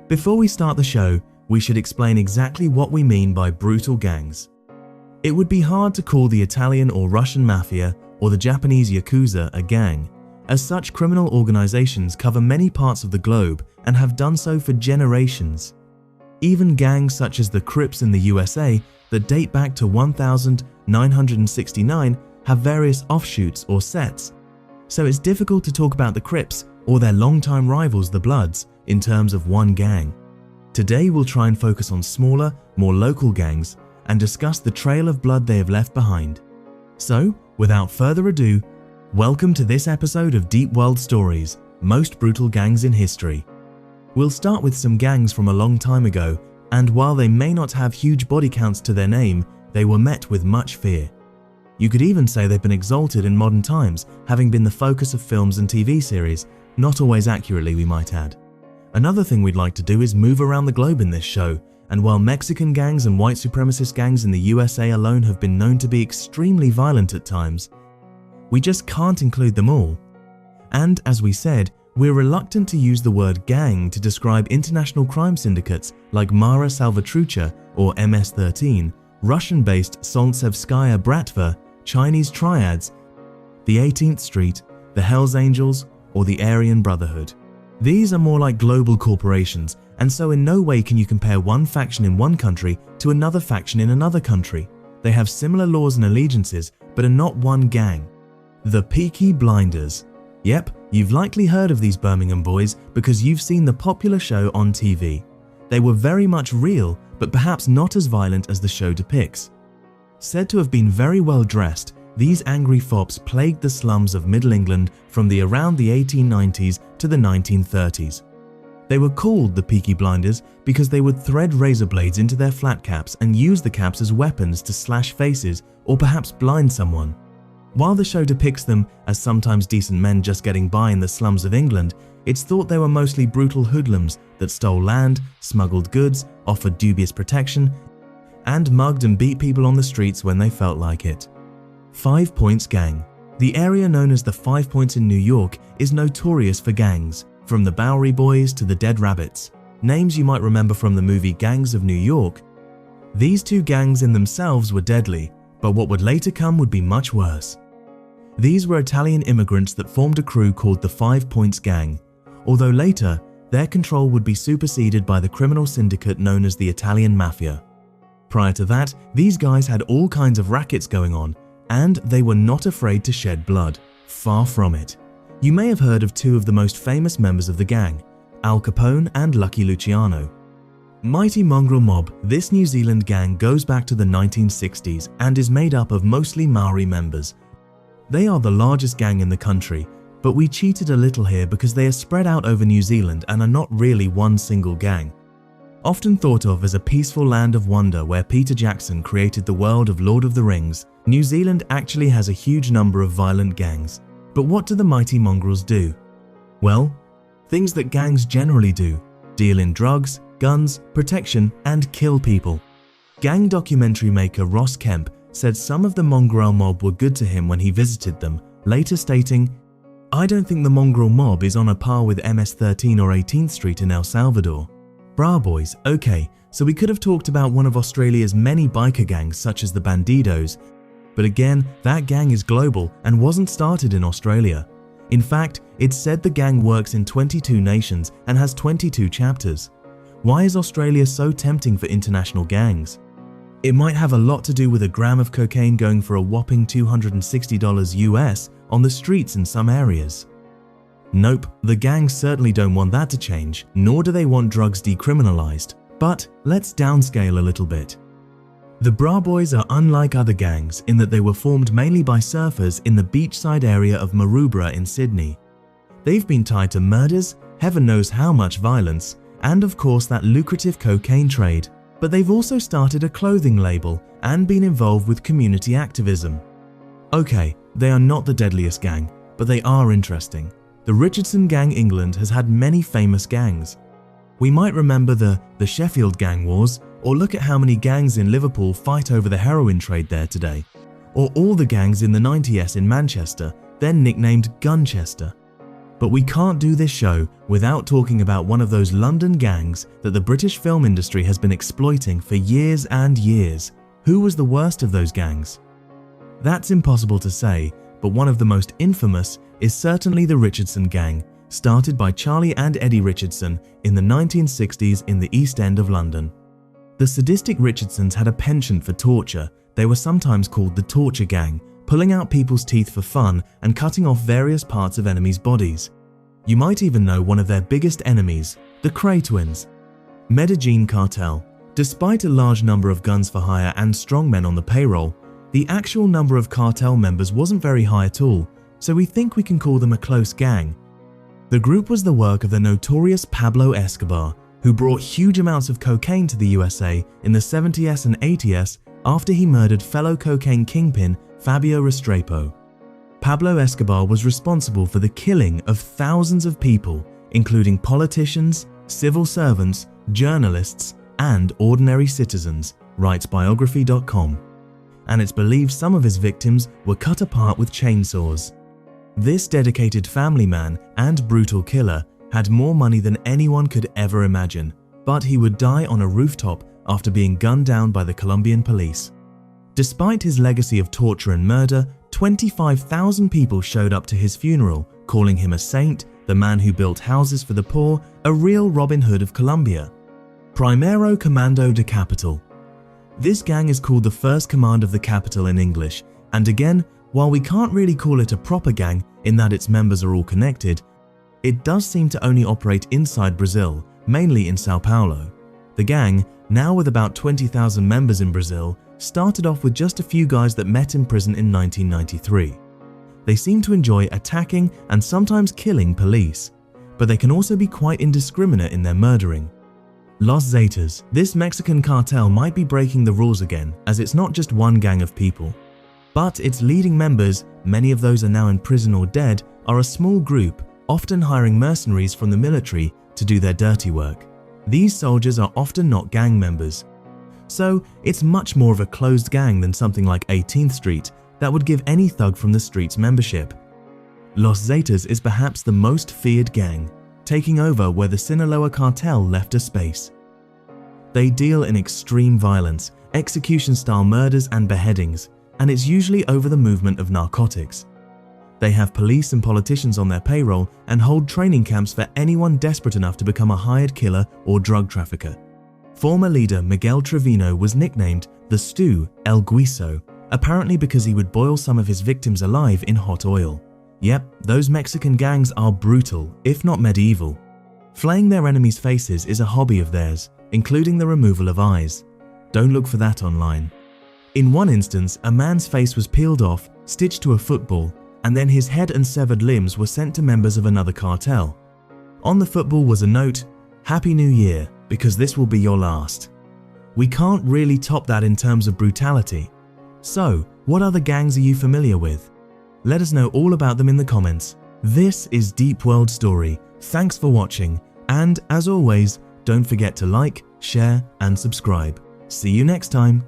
Before we start the show, we should explain exactly what we mean by brutal gangs. It would be hard to call the Italian or Russian mafia or the Japanese Yakuza a gang, as such criminal organizations cover many parts of the globe and have done so for generations. Even gangs such as the Crips in the USA that date back to 1969 have various offshoots or sets, so it's difficult to talk about the Crips or their longtime rivals the Bloods in terms of one gang. Today we'll try and focus on smaller, more local gangs and discuss the trail of blood they have left behind. So, without further ado, welcome to this episode of Deep World Stories, Most Brutal Gangs in History. We'll start with some gangs from a long time ago, and while they may not have huge body counts to their name, they were met with much fear. You could even say they've been exalted in modern times, having been the focus of films and TV series, not always accurately we might add. Another thing we'd like to do is move around the globe in this show, and while Mexican gangs and white supremacist gangs in the USA alone have been known to be extremely violent at times, we just can't include them all. And as we said, we're reluctant to use the word gang to describe international crime syndicates like Mara Salvatrucha or MS-13, Russian-based Solntsevskaya Bratva, Chinese Triads, the 18th Street, the Hells Angels, or the Aryan Brotherhood. These are more like global corporations, and so in no way can you compare one faction in one country to another faction in another country. They have similar laws and allegiances, but are not one gang. The Peaky Blinders. Yep, you've likely heard of these Birmingham boys because you've seen the popular show on TV. They were very much real, but perhaps not as violent as the show depicts. Said to have been very well dressed, these angry fops plagued the slums of Middle England from around the 1890s to the 1930s. They were called the Peaky Blinders because they would thread razor blades into their flat caps and use the caps as weapons to slash faces or perhaps blind someone. While the show depicts them as sometimes decent men just getting by in the slums of England, it's thought they were mostly brutal hoodlums that stole land, smuggled goods, offered dubious protection, and mugged and beat people on the streets when they felt like it. 5 Points Gang. The area known as the 5 Points in New York is notorious for gangs, from the Bowery Boys to the Dead Rabbits, names you might remember from the movie Gangs of New York. These two gangs in themselves were deadly, but what would later come would be much worse. These were Italian immigrants that formed a crew called the 5 Points Gang, although later their control would be superseded by the criminal syndicate known as the Italian Mafia. Prior to that, these guys had all kinds of rackets going on, and they were not afraid to shed blood. Far from it. You may have heard of two of the most famous members of the gang, Al Capone and Lucky Luciano. Mighty Mongrel Mob. This New Zealand gang goes back to the 1960s and is made up of mostly Maori members. They are the largest gang in the country, but we cheated a little here because they are spread out over New Zealand and are not really one single gang. Often thought of as a peaceful land of wonder where Peter Jackson created the world of Lord of the Rings, New Zealand actually has a huge number of violent gangs. But what do the Mighty Mongrels do? Well, things that gangs generally do: deal in drugs, guns, protection, and kill people. Gang documentary maker Ross Kemp said some of the Mongrel Mob were good to him when he visited them, later stating, "I don't think the Mongrel Mob is on a par with MS-13 or 18th Street in El Salvador." Bra Boys. Okay, so we could have talked about one of Australia's many biker gangs such as the Bandidos, but again, that gang is global and wasn't started in Australia. In fact, it's said the gang works in 22 nations and has 22 chapters. Why is Australia so tempting for international gangs? It might have a lot to do with a gram of cocaine going for a whopping $260 US on the streets in some areas. Nope, the gangs certainly don't want that to change, nor do they want drugs decriminalized. But let's downscale a little bit. The Bra Boys are unlike other gangs in that they were formed mainly by surfers in the beachside area of Maroubra in Sydney. They've been tied to murders, heaven knows how much violence, and of course that lucrative cocaine trade. But they've also started a clothing label and been involved with community activism. Okay, they are not the deadliest gang, but they are interesting. The Richardson Gang England has had many famous gangs. We might remember the Sheffield Gang Wars, or look at how many gangs in Liverpool fight over the heroin trade there today. Or all the gangs in the 90s in Manchester, then nicknamed Gunchester. But we can't do this show without talking about one of those London gangs that the British film industry has been exploiting for years and years. Who was the worst of those gangs? That's impossible to say, but one of the most infamous is certainly the Richardson Gang, started by Charlie and Eddie Richardson in the 1960s in the East End of London. The sadistic Richardsons had a penchant for torture. They were sometimes called the Torture Gang, pulling out people's teeth for fun and cutting off various parts of enemies' bodies. You might even know one of their biggest enemies, the Kray twins. Medellin Cartel. Despite a large number of guns for hire and strongmen on the payroll, the actual number of cartel members wasn't very high at all, so we think we can call them a close gang. The group was the work of the notorious Pablo Escobar, who brought huge amounts of cocaine to the USA in the 70s and 80s after he murdered fellow cocaine kingpin Fabio Restrepo. Pablo Escobar was responsible for the killing of thousands of people, including politicians, civil servants, journalists, and ordinary citizens, writes biography.com. And it's believed some of his victims were cut apart with chainsaws. This dedicated family man and brutal killer had more money than anyone could ever imagine, but he would die on a rooftop after being gunned down by the Colombian police. Despite his legacy of torture and murder, 25,000 people showed up to his funeral, calling him a saint, the man who built houses for the poor, a real Robin Hood of Colombia. Primero Comando de Capital. This gang is called the First Command of the Capital in English, and again, while we can't really call it a proper gang in that its members are all connected, it does seem to only operate inside Brazil, mainly in Sao Paulo. The gang, now with about 20,000 members in Brazil, started off with just a few guys that met in prison in 1993. They seem to enjoy attacking and sometimes killing police, but they can also be quite indiscriminate in their murdering. Los Zetas. This Mexican cartel might be breaking the rules again, as it's not just one gang of people. But its leading members, many of those are now in prison or dead, are a small group, often hiring mercenaries from the military to do their dirty work. These soldiers are often not gang members. So it's much more of a closed gang than something like 18th Street that would give any thug from the streets membership. Los Zetas is perhaps the most feared gang, taking over where the Sinaloa cartel left a space. They deal in extreme violence, execution-style murders and beheadings, and it's usually over the movement of narcotics. They have police and politicians on their payroll and hold training camps for anyone desperate enough to become a hired killer or drug trafficker. Former leader Miguel Trevino was nicknamed the Stew El Guiso, apparently because he would boil some of his victims alive in hot oil. Yep, those Mexican gangs are brutal, if not medieval. Flaying their enemies' faces is a hobby of theirs, including the removal of eyes. Don't look for that online. In one instance, a man's face was peeled off, stitched to a football, and then his head and severed limbs were sent to members of another cartel. On the football was a note, "Happy New Year, because this will be your last." We can't really top that in terms of brutality. So, what other gangs are you familiar with? Let us know all about them in the comments. This is Deep World Story. Thanks for watching, and as always, don't forget to like, share, and subscribe. See you next time.